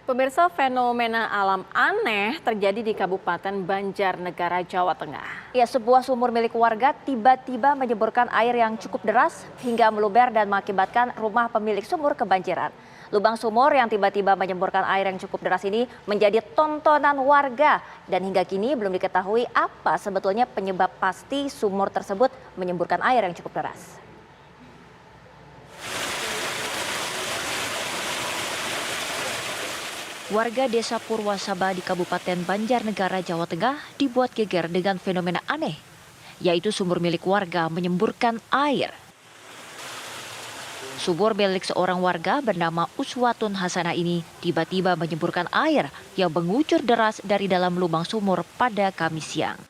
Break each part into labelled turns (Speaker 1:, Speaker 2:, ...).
Speaker 1: Pemirsa, fenomena alam aneh terjadi di Kabupaten Banjarnegara, Jawa Tengah.
Speaker 2: Ya, sebuah sumur milik warga tiba-tiba menyemburkan air yang cukup deras hingga meluber dan mengakibatkan rumah pemilik sumur kebanjiran. Lubang sumur yang tiba-tiba menyemburkan air yang cukup deras ini menjadi tontonan warga dan hingga kini belum diketahui apa sebetulnya penyebab pasti sumur tersebut menyemburkan air yang cukup deras. Warga desa Purwasaba di Kabupaten Banjarnegara, Jawa Tengah dibuat geger dengan fenomena aneh, yaitu sumur milik warga menyemburkan air. Sumur milik seorang warga bernama Uswatun Hasanah ini tiba-tiba menyemburkan air yang mengucur deras dari dalam lubang sumur pada Kamis siang.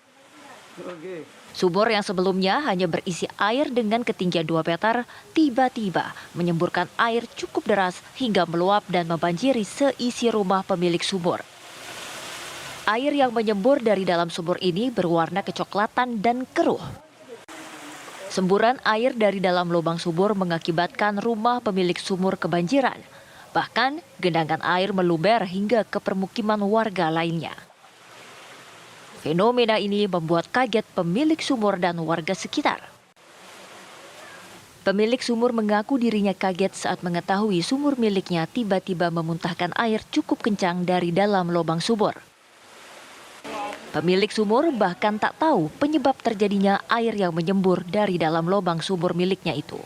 Speaker 2: Sumur yang sebelumnya hanya berisi air dengan ketinggian 2 meter, tiba-tiba menyemburkan air cukup deras hingga meluap dan membanjiri seisi rumah pemilik sumur. Air yang menyembur dari dalam sumur ini berwarna kecoklatan dan keruh. Semburan air dari dalam lubang sumur mengakibatkan rumah pemilik sumur kebanjiran. Bahkan genangan air meluber hingga ke permukiman warga lainnya. Fenomena ini membuat kaget pemilik sumur dan warga sekitar. Pemilik sumur mengaku dirinya kaget saat mengetahui sumur miliknya tiba-tiba memuntahkan air cukup kencang dari dalam lubang sumur. Pemilik sumur bahkan tak tahu penyebab terjadinya air yang menyembur dari dalam lubang sumur miliknya itu.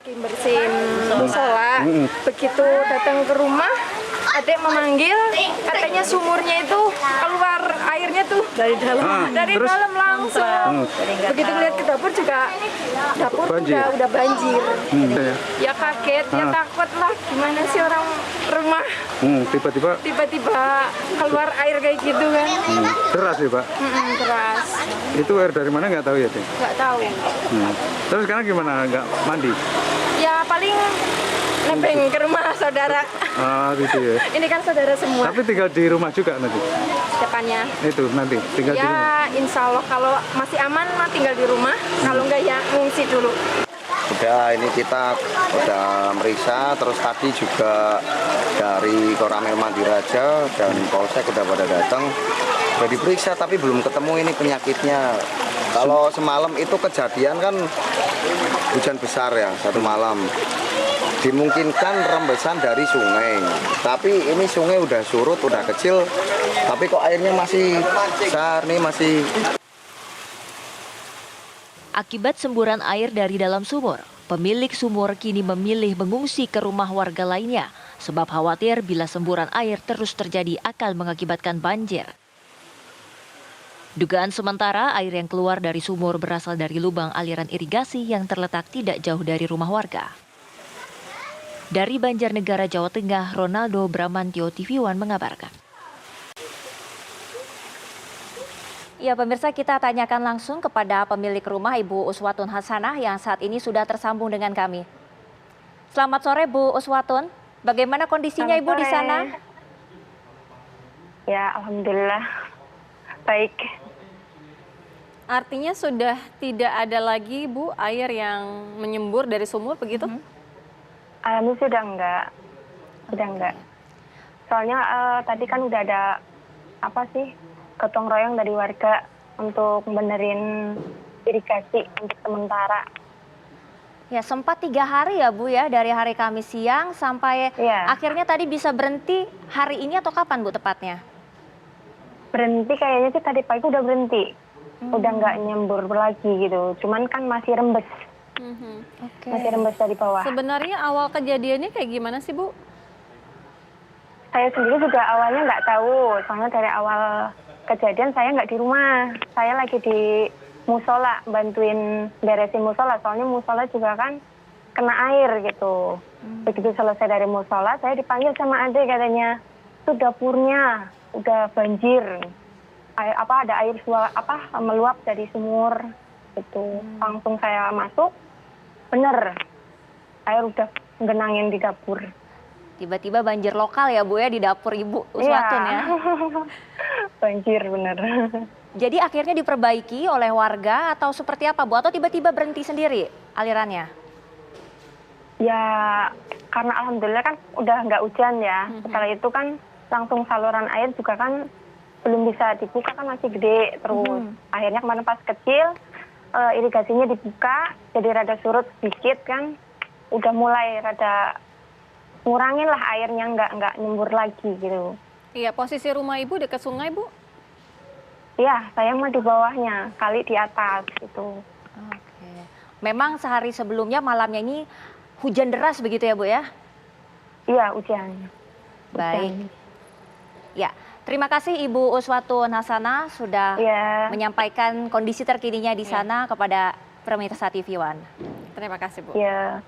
Speaker 3: Bersihin musola, begitu datang ke rumah, adik memanggil, katanya sumurnya itu keluar airnya tuh dari dalam, dalam langsung. Begitu lihat ke dapur juga, dapur udah banjir. Ya kaget, ya takut lah, gimana sih orang rumah tiba-tiba keluar air kayak gitu kan.
Speaker 4: Deras ya Pak?
Speaker 3: Deras.
Speaker 4: Itu air dari mana nggak tahu ya?
Speaker 3: Nggak tahu.
Speaker 4: Terus sekarang gimana? Nggak mandi?
Speaker 3: Ya paling nebeng ke rumah saudara.
Speaker 4: Ah gitu ya.
Speaker 3: Ini kan saudara semua.
Speaker 4: Tapi tinggal di rumah juga nanti?
Speaker 3: Depannya.
Speaker 4: Itu nanti tinggal di rumah?
Speaker 3: Ya insya Allah kalau masih aman mah tinggal di rumah. Kalau enggak ya ngungsi dulu.
Speaker 5: Udah, ini kita udah meriksa, terus tadi juga dari Koramil Mandiraja dan Polsek udah pada datang. Udah diperiksa tapi belum ketemu ini penyakitnya. Kalau semalam itu kejadian kan hujan besar ya, satu malam. Dimungkinkan rembesan dari sungai. Tapi ini sungai udah surut, udah kecil. Tapi kok airnya masih besar nih, masih...
Speaker 2: Akibat semburan air dari dalam sumur, pemilik sumur kini memilih mengungsi ke rumah warga lainnya sebab khawatir bila semburan air terus terjadi akan mengakibatkan banjir. Dugaan sementara air yang keluar dari sumur berasal dari lubang aliran irigasi yang terletak tidak jauh dari rumah warga. Dari Banjarnegara, Jawa Tengah, Ronaldo Bramantio, TV One mengabarkan. Ya pemirsa, kita tanyakan langsung kepada pemilik rumah Ibu Uswatun Hasanah yang saat ini sudah tersambung dengan kami. Selamat sore Bu Uswatun, bagaimana kondisinya Ibu di sana?
Speaker 6: Ya alhamdulillah baik.
Speaker 1: Artinya sudah tidak ada lagi Bu air yang menyembur dari sumur begitu?
Speaker 6: Alhamdulillah sudah enggak. Soalnya tadi kan udah ada gotong royong dari warga untuk benerin irigasi untuk sementara.
Speaker 2: Ya sempat 3 hari ya Bu ya, dari hari Kamis siang sampai akhirnya tadi bisa berhenti hari ini atau kapan Bu tepatnya?
Speaker 6: Berhenti kayaknya sih tadi pagi udah berhenti. Udah nggak nyembur lagi gitu, cuman kan masih rembes. Masih rembes dari bawah.
Speaker 1: Sebenarnya awal kejadiannya kayak gimana sih Bu?
Speaker 6: Saya sendiri juga awalnya nggak tahu, soalnya dari awal kejadian saya nggak di rumah, saya lagi di musola, bantuin beresin musola, soalnya musola juga kan kena air gitu. Begitu selesai dari musola, saya dipanggil sama adik katanya, itu dapurnya udah banjir, ada air meluap dari sumur gitu. Langsung saya masuk, bener, air udah genangin di dapur.
Speaker 2: Tiba-tiba banjir lokal ya Bu ya di dapur Ibu Uswatun ya?
Speaker 6: Banjir bener.
Speaker 2: Jadi akhirnya diperbaiki oleh warga atau seperti apa Bu? Atau tiba-tiba berhenti sendiri alirannya?
Speaker 6: Ya karena alhamdulillah kan udah nggak hujan ya. Setelah itu kan langsung saluran air juga kan belum bisa dibuka, kan masih gede. Terus akhirnya kemarin pas kecil irigasinya dibuka, jadi rada surut sedikit kan. Udah mulai rada ngurangin lah airnya, nggak nyembur lagi gitu.
Speaker 1: Iya, posisi rumah Ibu dekat sungai, Bu?
Speaker 6: Iya, saya mah di bawahnya, kali di atas gitu.
Speaker 2: Oke. Memang sehari sebelumnya malamnya ini hujan deras begitu ya Bu ya?
Speaker 6: Iya, hujan.
Speaker 2: Baik. Ya, terima kasih Ibu Uswatun Hasanah sudah
Speaker 6: Iya.
Speaker 2: menyampaikan kondisi terkininya di sana kepada pemirsa TV One.
Speaker 1: Terima kasih, Bu.
Speaker 6: Iya.